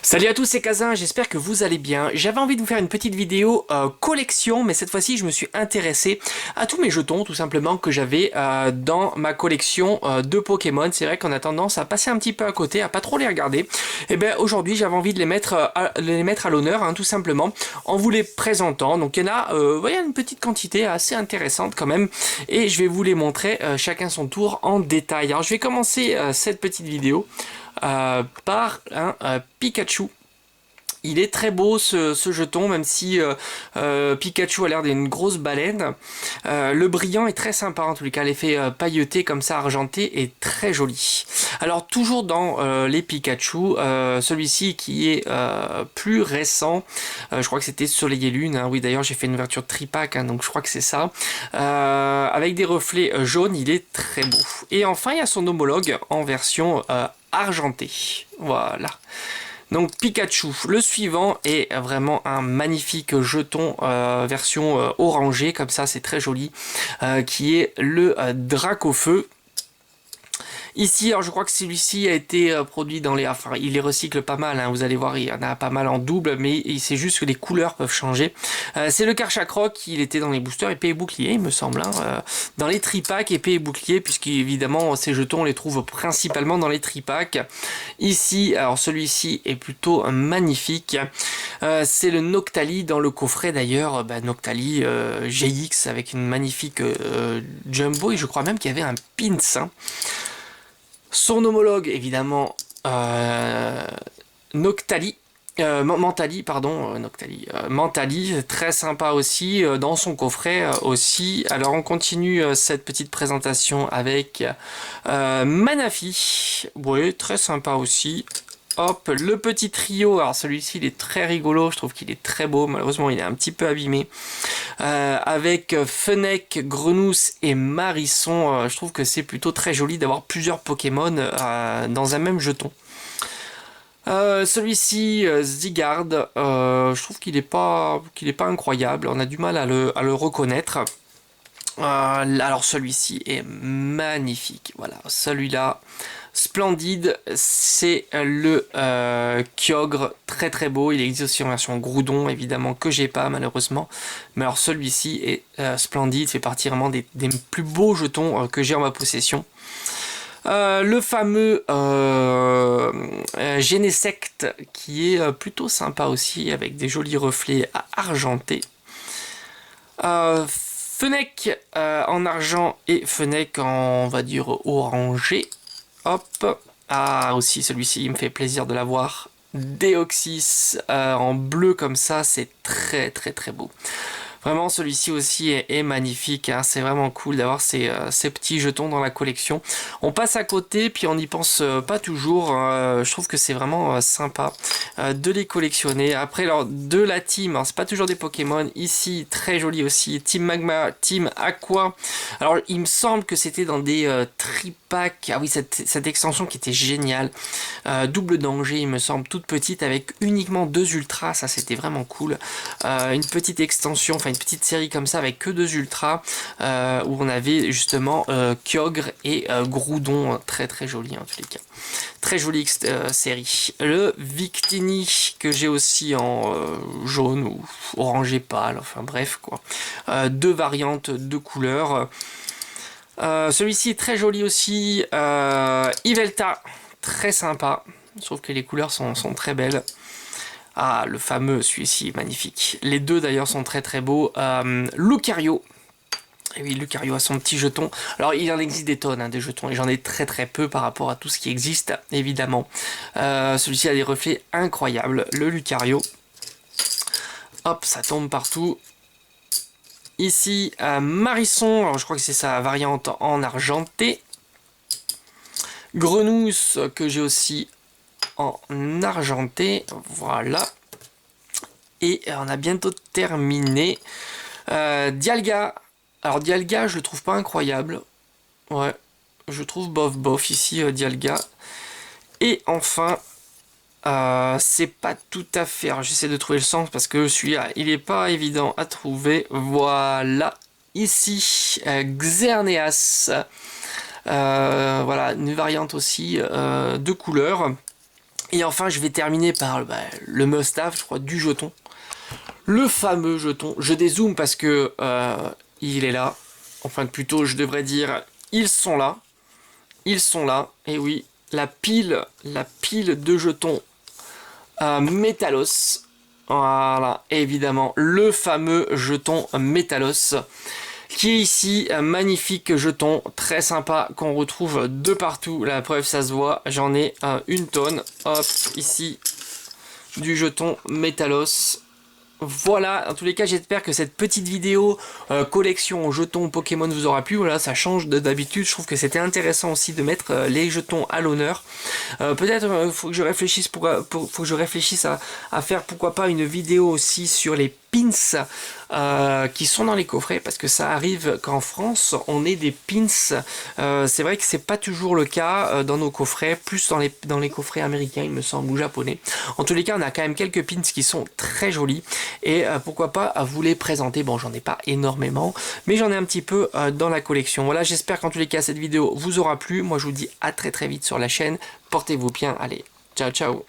Salut à tous, c'est Kazin, j'espère que vous allez bien. J'avais envie de vous faire une petite vidéo collection, mais cette fois-ci je me suis intéressé à tous mes jetons tout simplement que j'avais dans ma collection de Pokémon. C'est vrai qu'on a tendance à passer un petit peu à côté, à pas trop les regarder. Et bien aujourd'hui j'avais envie de les mettre à l'honneur, tout simplement, en vous les présentant. Donc il y en a voyez, une petite quantité assez intéressante quand même, et je vais vous les montrer chacun son tour en détail. Alors je vais commencer cette petite vidéo par un Pikachu. Il est très beau ce jeton, même si Pikachu a l'air d'une grosse baleine. Le brillant est très sympa, en tous les cas, l'effet pailleté comme ça, argenté, est très joli. Alors toujours dans les Pikachu, celui-ci qui est plus récent, je crois que c'était Soleil et Lune, oui d'ailleurs j'ai fait une ouverture de tripack, donc je crois que c'est ça. Avec des reflets jaunes, il est très beau. Et enfin il y a son homologue en version argenté. Voilà. Donc Pikachu, le suivant est vraiment un magnifique jeton version orangée, comme ça c'est très joli, qui est le Dracofeu. Ici, alors je crois que celui-ci a été produit dans les... Enfin, il les recycle pas mal, vous allez voir, il y en a pas mal en double, mais c'est juste que les couleurs peuvent changer. C'est le Karchakroc, il était dans les boosters épée et bouclier, il me semble. Dans les tripacks épée et bouclier, puisqu'évidemment, ces jetons, on les trouve principalement dans les tripacks. Ici, alors celui-ci est plutôt magnifique. C'est le Noctali dans le coffret d'ailleurs. Noctali GX avec une magnifique jumbo, et je crois même qu'il y avait un pins. Son homologue, évidemment, Noctali. Mentali, pardon, Noctali. Mentali, très sympa aussi, dans son coffret aussi. Alors on continue cette petite présentation avec Manafi. Oui, très sympa aussi. Hop, le petit trio, alors celui-ci il est très rigolo, je trouve qu'il est très beau, malheureusement il est un petit peu abîmé. Avec Fennec, Grenousse et Marisson, je trouve que c'est plutôt très joli d'avoir plusieurs Pokémon dans un même jeton. Celui-ci, Zygarde, je trouve qu'il est pas incroyable, on a du mal à le reconnaître. Alors celui-ci est magnifique, voilà, celui-là, splendide, c'est le Kyogre, très très beau, il existe aussi en version Groudon, évidemment, que j'ai pas malheureusement, mais alors celui-ci est splendide, fait partie vraiment des plus beaux jetons que j'ai en ma possession. Le fameux Genesect, qui est plutôt sympa aussi, avec des jolis reflets argentés. Fennec en argent et Fennec en, on va dire, orangé. Hop. Ah, aussi celui-ci, il me fait plaisir de l'avoir. Deoxys en bleu comme ça, c'est très très très beau. Vraiment, celui-ci aussi est magnifique, c'est vraiment cool d'avoir ces petits jetons dans la collection. On passe à côté, puis on n'y pense pas toujours. Je trouve que c'est vraiment sympa de les collectionner. Après, alors, de la team, c'est pas toujours des Pokémon. Ici, très joli aussi, Team Magma, Team Aqua. Alors, il me semble que c'était dans des tripacks. Ah oui, cette extension qui était géniale. Double danger, il me semble, toute petite, avec uniquement 2 ultras. Ça, c'était vraiment cool. Une petite extension, enfin une petite série comme ça avec que 2 ultras où on avait justement Kyogre et Groudon, très très joli en tous les cas. Très jolie série. Le Victini que j'ai aussi en jaune ou orangé pâle, enfin bref quoi. 2 variantes de couleurs. Celui-ci est très joli aussi. Yveltal, très sympa. Je trouve que les couleurs sont très belles. Ah, le fameux, celui-ci, magnifique. Les deux d'ailleurs sont très très beaux. Lucario. Et oui, Lucario a son petit jeton. Alors, il en existe des tonnes des jetons, et j'en ai très très peu par rapport à tout ce qui existe, évidemment. Celui-ci a des reflets incroyables, le Lucario. Hop, ça tombe partout. Ici, Marisson, alors je crois que c'est sa variante en argenté. Grenousse, que j'ai aussi en argenté, voilà. Et on a bientôt terminé. Dialga. Alors Dialga, je le trouve pas incroyable. Ouais, je trouve bof bof ici, Dialga. Et enfin, c'est pas tout à fait... Alors j'essaie de trouver le sens parce que celui-là, il est pas évident à trouver. Voilà. Ici, Xerneas. Voilà, une variante aussi de couleur. Et enfin, je vais terminer par le must-have, je crois, du jeton. Le fameux jeton. Je dézoome parce que il est là. Enfin, plutôt, je devrais dire, ils sont là. Ils sont là. Et oui, la pile de jetons Métalos. Voilà, évidemment, le fameux jeton Métalos. Qui est ici, un magnifique jeton, très sympa, qu'on retrouve de partout. La preuve, ça se voit, j'en ai une tonne. Hop, ici, du jeton Métalos. Voilà, en tous les cas, j'espère que cette petite vidéo collection jetons Pokémon vous aura plu. Voilà, ça change d'habitude. Je trouve que c'était intéressant aussi de mettre les jetons à l'honneur. Peut-être faut que je réfléchisse faut que je réfléchisse à faire pourquoi pas une vidéo aussi sur les pins qui sont dans les coffrets, parce que ça arrive qu'en France on ait des pins. C'est vrai que c'est pas toujours le cas dans nos coffrets, plus dans les coffrets américains il me semble, ou japonais. En tous les cas, on a quand même quelques pins qui sont très jolis et pourquoi pas vous les présenter. Bon, j'en ai pas énormément, mais j'en ai un petit peu dans la collection. Voilà, j'espère qu'en tous les cas cette vidéo vous aura plu. Moi je vous dis à très vite sur la chaine. Portez-vous bien, allez, ciao ciao.